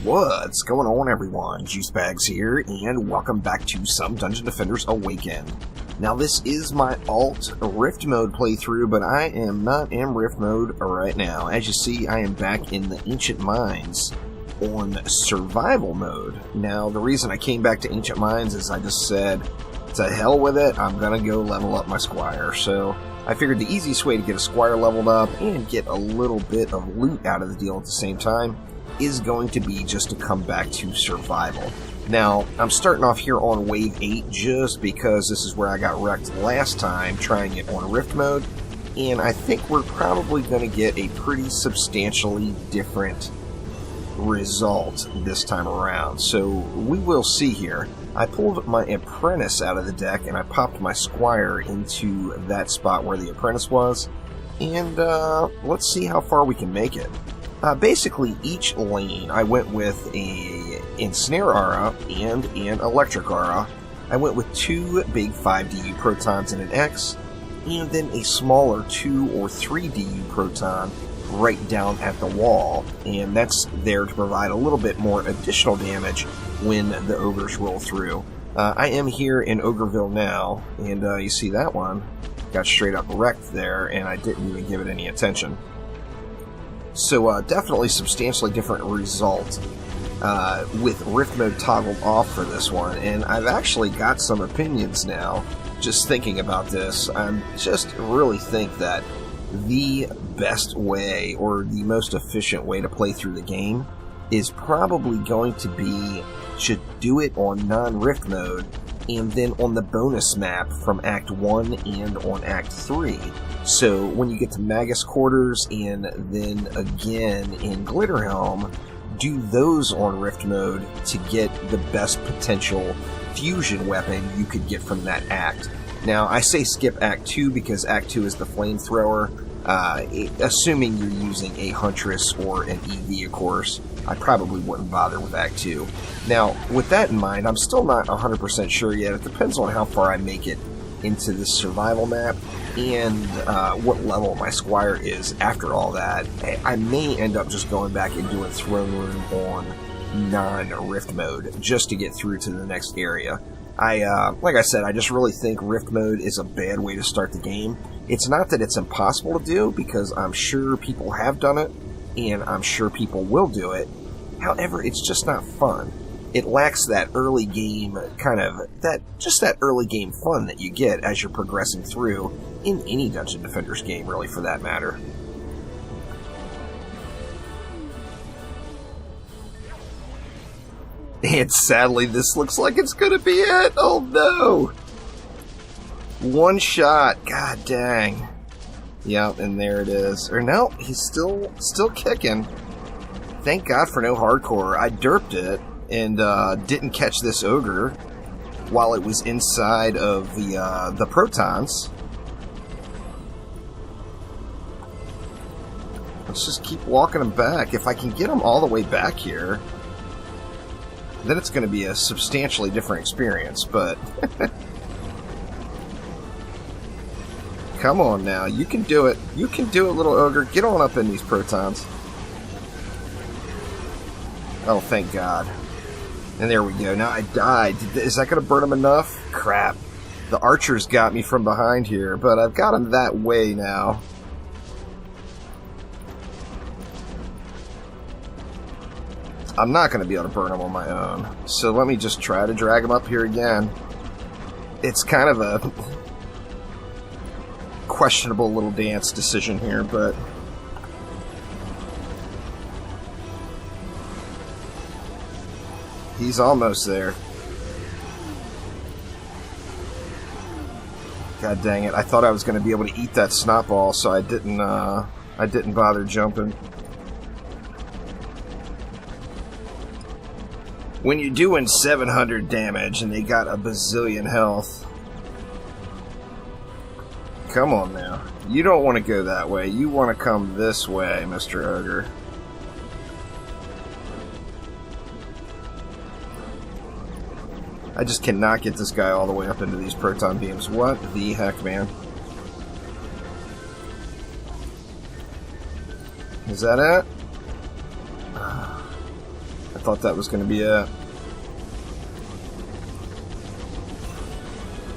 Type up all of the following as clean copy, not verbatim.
What's going on, everyone? Juicebags here, and welcome back to some Dungeon Defenders Awaken. Now, this is my alt Rift mode playthrough, but I am not in Rift mode right now. As you see, I am back in the Ancient Mines on survival mode. Now, the reason I came back to Ancient Mines is I just said, to hell with it, I'm gonna go level up my Squire. So I figured the easiest way to get a Squire leveled up and get a little bit of loot out of the deal at the same time is going to be just to come back to survival. Now, I'm starting off here on Wave 8 just because this is where I got wrecked last time trying it on Rift mode, and I think we're probably going to get a pretty substantially different result this time around. So we will see here. I pulled my Apprentice out of the deck and I popped my Squire into that spot where the Apprentice was, and let's see how far we can make it. Basically, each lane, I went with a Ensnare Aura and an Electric Aura. I went with two big 5 DU Protons and an X, and then a smaller 2 or 3 DU Proton right down at the wall. And that's there to provide a little bit more additional damage when the Ogres roll through. I am here in Ogreville now, and you see that one got straight up wrecked there, and I didn't even give it any attention. So definitely substantially different result with Rift mode toggled off for this one, and I've actually got some opinions now just thinking about this. I just really think that the best way or the most efficient way to play through the game is probably going to be to do it on non-Rift mode and then on the bonus map from Act 1 and on Act 3. So when you get to Magus Quarters and then again in Glitterhelm, do those on Rift mode to get the best potential fusion weapon you could get from that act. Now, I say skip Act 2 because Act 2 is the flamethrower. Assuming you're using a Huntress or an EV, of course, I probably wouldn't bother with Act 2. Now, with that in mind, I'm still not 100% sure yet. It depends on how far I make it into this survival map and what level my Squire is after all that. I may end up just going back and doing Throne Room on non-Rift mode just to get through to the next area. Like I said, I just really think Rift mode is a bad way to start the game. It's not that it's impossible to do, because I'm sure people have done it, and I'm sure people will do it. However, it's just not fun. It lacks that early game that early game fun that you get as you're progressing through in any Dungeon Defenders game, really, for that matter. And sadly, this looks like it's gonna be it. Oh no! One shot. God dang. Yep, and there it is. Or no, he's still kicking. Thank God for no hardcore. I derped it and didn't catch this Ogre while it was inside of the Protons. Let's just keep walking them back. If I can get them all the way back here, then it's going to be a substantially different experience, but come on now, you can do it. You can do it, little Ogre. Get on up in these Protons. Oh, thank God. And there we go. Now I died. Is that going to burn him enough? Crap. The archers got me from behind here, but I've got him that way now. I'm not going to be able to burn him on my own. So let me just try to drag him up here again. It's kind of a questionable little dance decision here, but he's almost there. God dang it. I thought I was going to be able to eat that snot ball, so I didn't bother jumping. When you're doing 700 damage and they got a bazillion health. Come on now. You don't want to go that way. You want to come this way, Mr. Ogre. I just cannot get this guy all the way up into these proton beams. What the heck, man? Is that it? thought that was going to be it.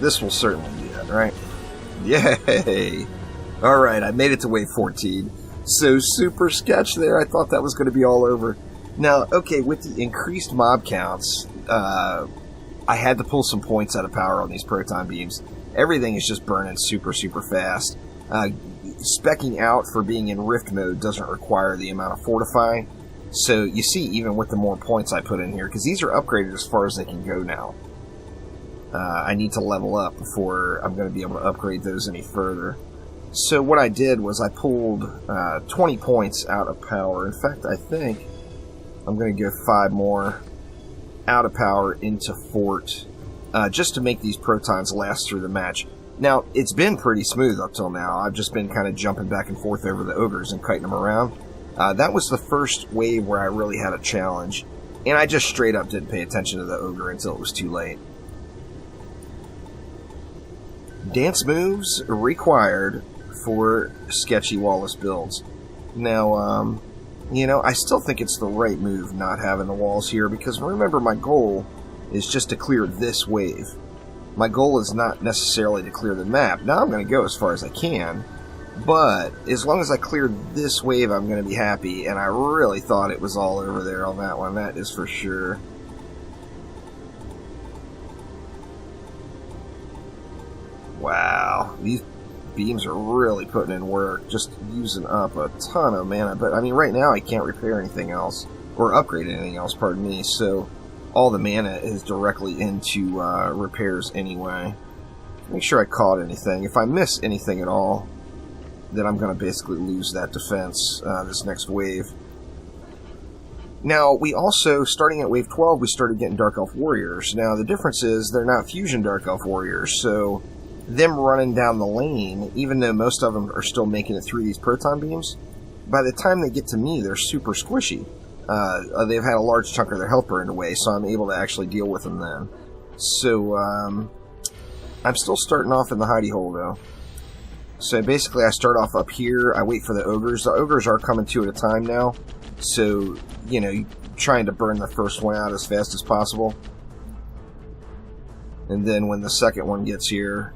This will certainly be it, right? Yay! Alright, I made it to wave 14. So super sketch there. I thought that was going to be all over. Now, okay, with the increased mob counts, I had to pull some points out of power on these proton beams. Everything is just burning super, super fast. Specking out for being in Rift mode doesn't require the amount of fortifying. So you see, even with the more points I put in here, because these are upgraded as far as they can go now. I need to level up before I'm going to be able to upgrade those any further. So what I did was I pulled 20 points out of power. In fact, I think I'm going to go 5 more out of power into Fort, just to make these protons last through the match. Now, it's been pretty smooth up till now. I've just been kind of jumping back and forth over the ogres and kiting them around. That was the first wave where I really had a challenge, and I just straight up didn't pay attention to the ogre until it was too late. Dance moves required for sketchy Wallace builds. Now, you know, I still think it's the right move not having the walls here, because remember, my goal is just to clear this wave. My goal is not necessarily to clear the map. Now I'm going to go as far as I can, but as long as I clear this wave, I'm going to be happy, and I really thought it was all over there on that one. That is for sure. Wow, these beams are really putting in work, just using up a ton of mana. But I mean, right now I can't repair anything else, or upgrade anything else, pardon me, so all the mana is directly into repairs anyway. Make sure I caught anything. If I miss anything at all, then I'm going to basically lose that defense this next wave. Now, we also, starting at wave 12, we started getting Dark Elf Warriors. Now, the difference is they're not Fusion Dark Elf Warriors, so them running down the lane, even though most of them are still making it through these proton beams, by the time they get to me, they're super squishy. They've had a large chunk of their health burned away, so I'm able to actually deal with them then. So, I'm still starting off in the hidey hole, though. So basically, I start off up here, I wait for the ogres. The ogres are coming 2 at a time now, so, you know, trying to burn the first one out as fast as possible. And then when the second one gets here,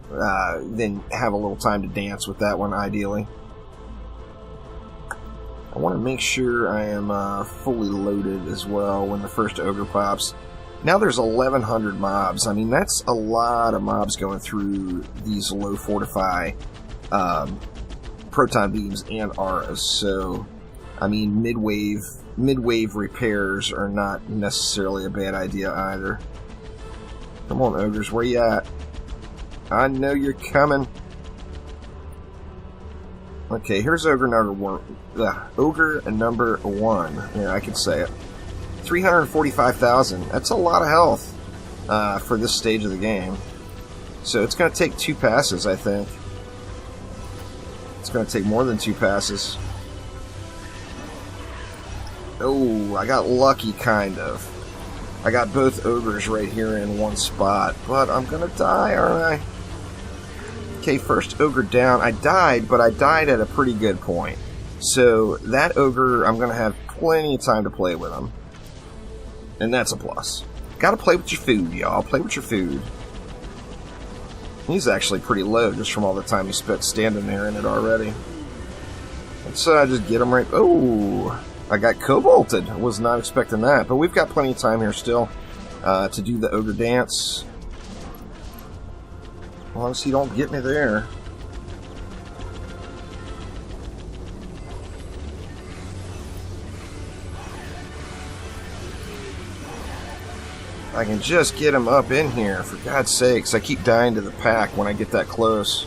then have a little time to dance with that one, ideally. I want to make sure I am fully loaded as well when the first ogre pops. Now there's 1,100 mobs. I mean, that's a lot of mobs going through these low fortify proton beams and auras. So, I mean, mid-wave repairs are not necessarily a bad idea either. Come on, ogres, where you at? I know you're coming. Okay, here's ogre number one. Ogre number 1. Yeah, I can say it. 345,000. That's a lot of health for this stage of the game. So it's going to take 2 passes, I think. It's going to take more than 2 passes. Oh, I got lucky, kind of. I got both ogres right here in one spot, but I'm going to die, aren't I? Okay, first ogre down. I died, but I died at a pretty good point. So that ogre, I'm going to have plenty of time to play with him. And that's a plus. Gotta play with your food, y'all. Play with your food. He's actually pretty low just from all the time he spent standing there in it already. And so I just get him right... Oh! I got cobalted. I was not expecting that. But we've got plenty of time here still to do the ogre dance. As long as he don't get me there. I can just get him up in here, for God's sakes. I keep dying to the pack when I get that close.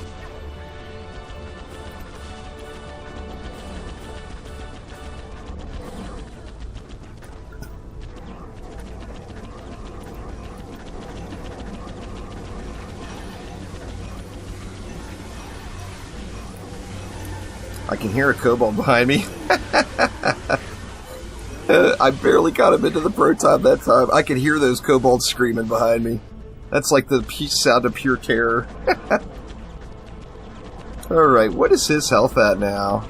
I can hear a kobold behind me. I barely got him into the proton that time. I could hear those kobolds screaming behind me. That's like the sound of pure terror. Alright, what is his health at now?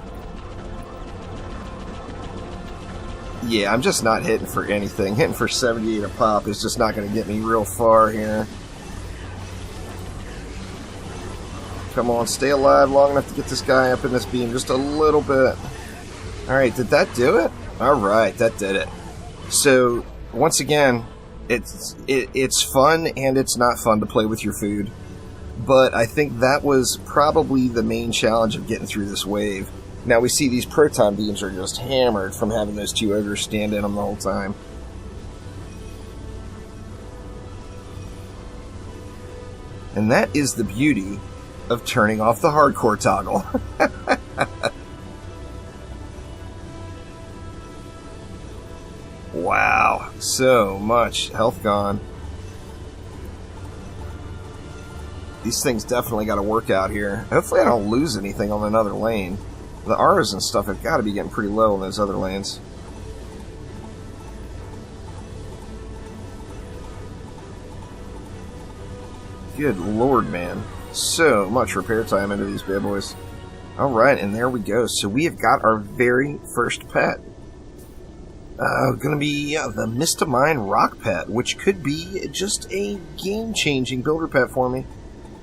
Yeah, I'm just not hitting for anything. Hitting for 78 a pop is just not going to get me real far here. Come on, stay alive long enough to get this guy up in this beam just a little bit. Alright, did that do it? Alright, that did it. So, once again, it's fun and it's not fun to play with your food. But I think that was probably the main challenge of getting through this wave. Now we see these proton beams are just hammered from having those two ogres stand in them the whole time. And that is the beauty of turning off the hardcore toggle. Wow, so much health gone. These things definitely got to work out here. Hopefully I don't lose anything on another lane. The R's and stuff have got to be getting pretty low in those other lanes. Good lord, man. So much repair time into these bad boys. Alright, and there we go. So we have got our very first pet. Gonna be the Mistamine Rock Pet, which could be just a game-changing builder pet for me.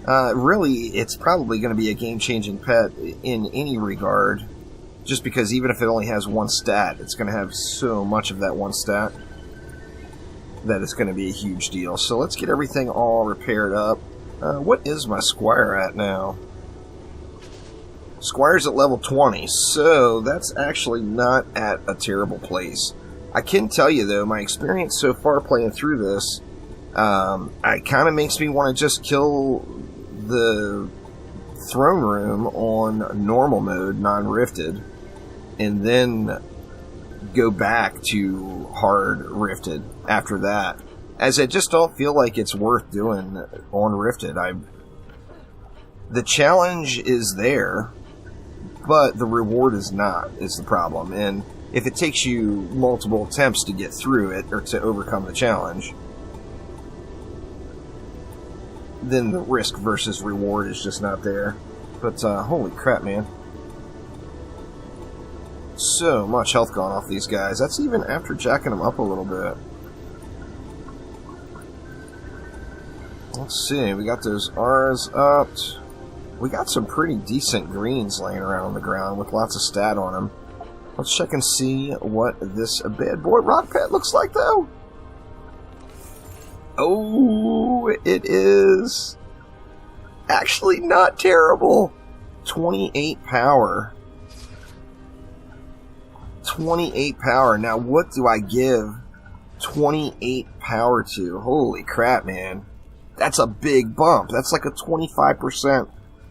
Really, it's probably going to be a game-changing pet in any regard, just because even if it only has one stat, it's going to have so much of that one stat that it's going to be a huge deal. So let's get everything all repaired up. What is my Squire at now? Squire's at level 20, so that's actually not at a terrible place. I can tell you, though, my experience so far playing through this, it kind of makes me want to just kill the throne room on normal mode, non-rifted, and then go back to hard rifted after that, as I just don't feel like it's worth doing on rifted. The challenge is there, but the reward is not, is the problem. And if it takes you multiple attempts to get through it or to overcome the challenge, then the risk versus reward is just not there. But holy crap, man. So much health gone off these guys. That's even after jacking them up a little bit. Let's see, we got those R's up. We got some pretty decent greens laying around on the ground with lots of stat on them. Let's check and see what this bad boy rock pet looks like, though. Oh, it is actually not terrible. 28 power. 28 power. Now, what do I give 28 power to? Holy crap, man. That's a big bump. That's like a 25%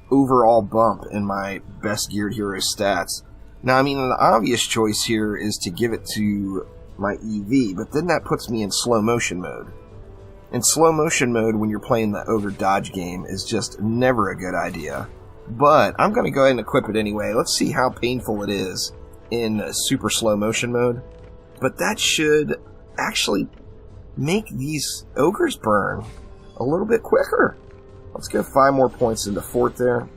overall bump in my best geared hero stats. Now, I mean, the obvious choice here is to give it to my EV, but then that puts me in slow motion mode. And slow motion mode when you're playing the Ogre dodge game is just never a good idea. But I'm going to go ahead and equip it anyway. Let's see how painful it is in super slow motion mode. But that should actually make these ogres burn a little bit quicker. Let's go 5 more points into fort there.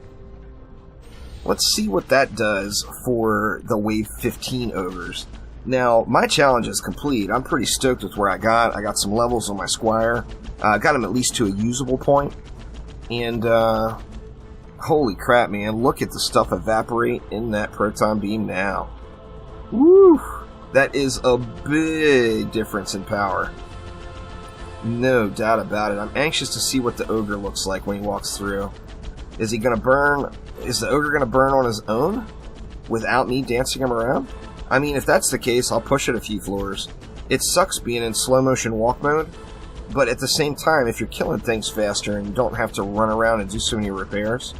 Let's see what that does for the wave 15 ogres. Now, my challenge is complete. I'm pretty stoked with where I got. I got some levels on my Squire. Got him at least to a usable point. And, holy crap, man. Look at the stuff evaporate in that proton beam now. Woo! That is a big difference in power. No doubt about it. I'm anxious to see what the ogre looks like when he walks through. Is he going to burn? Is the ogre going to burn on his own without me dancing him around? I mean, if that's the case, I'll push it a few floors. It sucks being in slow motion walk mode, but at the same time, if you're killing things faster and you don't have to run around and do so many repairs,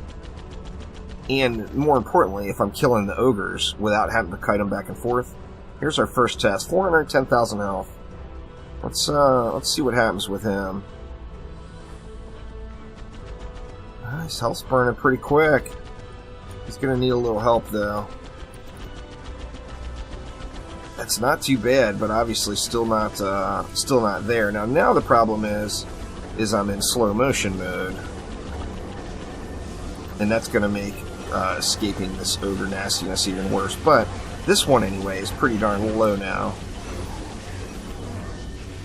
and more importantly, if I'm killing the ogres without having to kite them back and forth, here's our first test. 410,000 health. Let's see what happens with him. His health's burning pretty quick. He's gonna need a little help though. That's not too bad, but obviously still not there. Now the problem is I'm in slow motion mode, and that's gonna make escaping this ogre nastiness even worse. But this one anyway is pretty darn low now.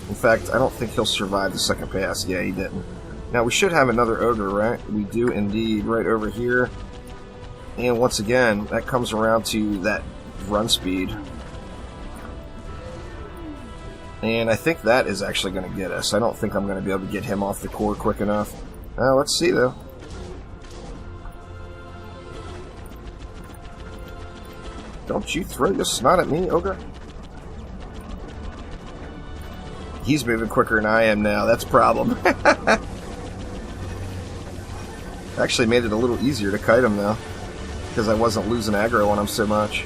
In fact, I don't think he'll survive the second pass. Yeah, he didn't. Now, we should have another ogre, right? We do indeed, right over here. And once again, that comes around to that run speed. And I think that is actually going to get us. I don't think I'm going to be able to get him off the core quick enough. Let's see, though. Don't you throw your snot at me, Ogre. He's moving quicker than I am now. That's a problem. Actually made it a little easier to kite him, though, because I wasn't losing aggro on him so much.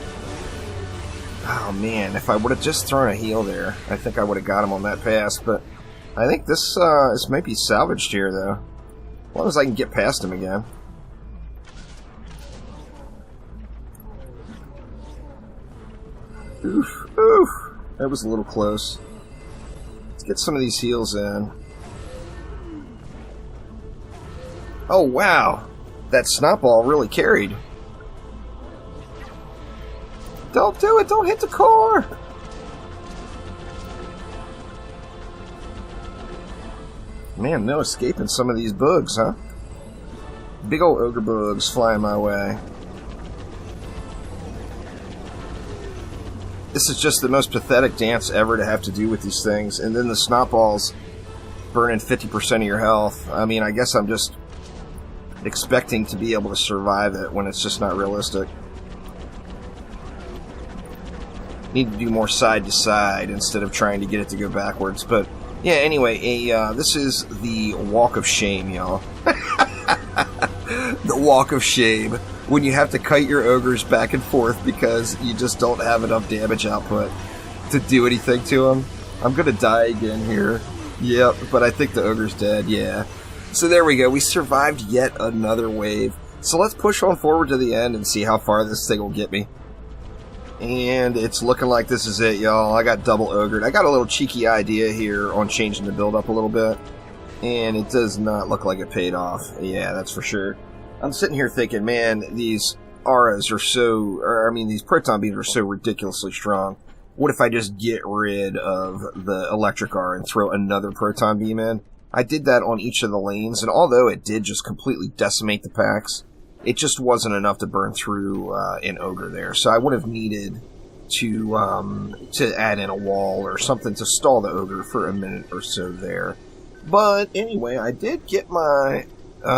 Oh, man. If I would have just thrown a heal there, I think I would have got him on that pass. But I think this might be salvaged here, though. As long as I can get past him again. Oof, oof. That was a little close. Let's get some of these heals in. Oh, wow. That snotball really carried. Don't do it. Don't hit the core. Man, no escaping some of these bugs, huh? Big old ogre bugs flying my way. This is just the most pathetic dance ever to have to do with these things. And then the snotballs burning 50% of your health. I mean, I guess I'm just expecting to be able to survive it when it's just not realistic. Need to do more side to side instead of trying to get it to go backwards. But yeah, anyway, this is the walk of shame, y'all. The walk of shame. When you have to kite your ogres back and forth because you just don't have enough damage output to do anything to them. I'm gonna die again here. Yep, but I think the ogre's dead, yeah. So there we go, we survived yet another wave. So let's push on forward to the end and see how far this thing will get me. And it's looking like this is it, y'all. I got double ogred. I got a little cheeky idea here on changing the build up a little bit. And it does not look like it paid off. Yeah, that's for sure. I'm sitting here thinking, man, these auras are these proton beams are so ridiculously strong. What if I just get rid of the electric aura and throw another proton beam in? I did that on each of the lanes, and although it did just completely decimate the packs, it just wasn't enough to burn through an ogre there. So I would have needed to add in a wall or something to stall the ogre for a minute or so there. But anyway, I did get my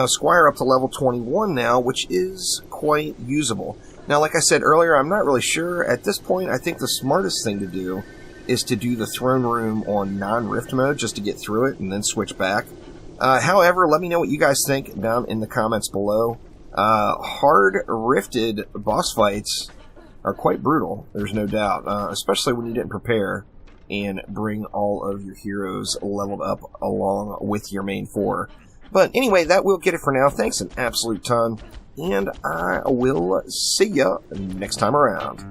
Squire up to level 21 now, which is quite usable. Now, like I said earlier, I'm not really sure. At this point, I think the smartest thing to do is to do the throne room on non-rift mode just to get through it and then switch back. However, let me know what you guys think down in the comments below. Hard rifted boss fights are quite brutal, there's no doubt, especially when you didn't prepare and bring all of your heroes leveled up along with your main four. But anyway, that will get it for now. Thanks an absolute ton, and I will see ya next time around.